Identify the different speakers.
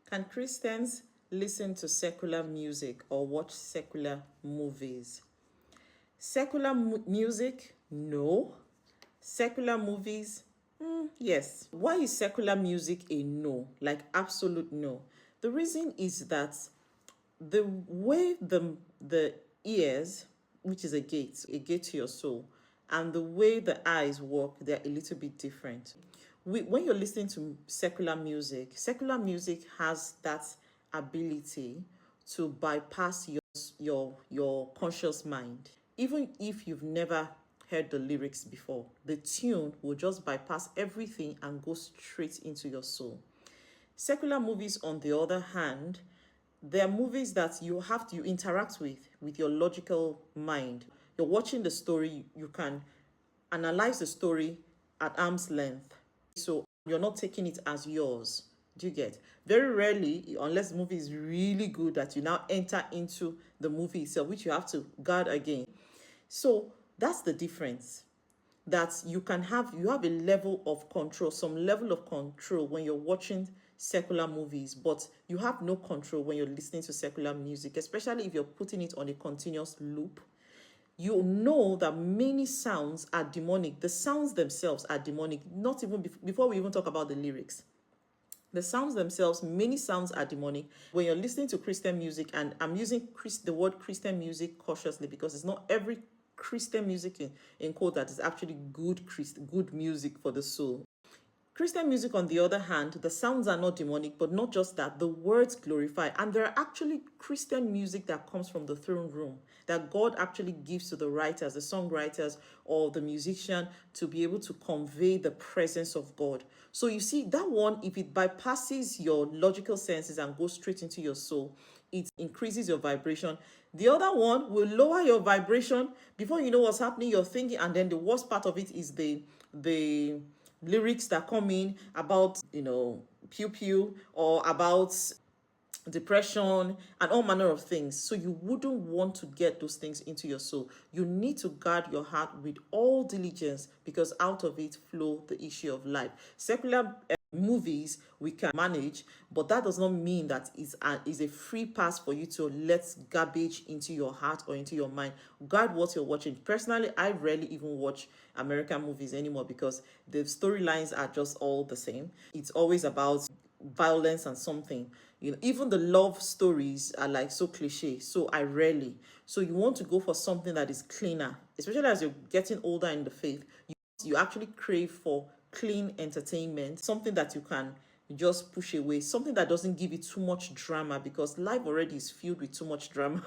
Speaker 1: Can Christians listen to secular music or watch secular movies? Secular music? No. Secular movies? Yes. Why is secular music a no? Like absolute no. The reason is that the way the ears, which is a gate to your soul, and the way the eyes work, they're a little bit different. When you're listening to secular music has that ability to bypass your conscious mind. Even if you've never heard the lyrics before, the tune will just bypass everything and go straight into your soul. Secular movies, on the other hand, they're movies that you interact with your logical mind. You're watching the story, you can analyze the story at arm's length. So you're not taking it as yours. Do you get? Very rarely, unless the movie is really good, that you now enter into the movie itself, which you have to guard again. So that's the difference. That you have a level of control, some level of control when you're watching secular movies, but you have no control when you're listening to secular music, especially if you're putting it on a continuous loop. You know that many sounds are demonic. The sounds themselves are demonic, not even before we even talk about the lyrics. The sounds themselves, many sounds are demonic. When you're listening to Christian music, and I'm using the word Christian music cautiously because it's not every Christian music in quote that is actually good music for the soul. Christian music, on the other hand, the sounds are not demonic, but not just that, the words glorify. And there are actually Christian music that comes from the throne room, that God actually gives to the writers, the songwriters, or the musician to be able to convey the presence of God. So you see, that one, if it bypasses your logical senses and goes straight into your soul, it increases your vibration. The other one will lower your vibration. Before you know what's happening, you're thinking, and then the worst part of it is the lyrics that come in about, pew pew, or about depression and all manner of things. So you wouldn't want to get those things into your soul. You need to guard your heart with all diligence, because out of it flow the issue of life. Secular movies we can manage, but that does not mean that is a free pass for you to let garbage into your heart or into your mind. Guard what you're watching. Personally, I rarely even watch American movies anymore because the storylines are just all the same. It's always about violence and something. Even the love stories are like so cliche, so I rarely. So you want to go for something that is cleaner, especially as you're getting older in the faith. You actually crave for clean entertainment, something that you can just push away, something that doesn't give you too much drama, because life already is filled with too much drama.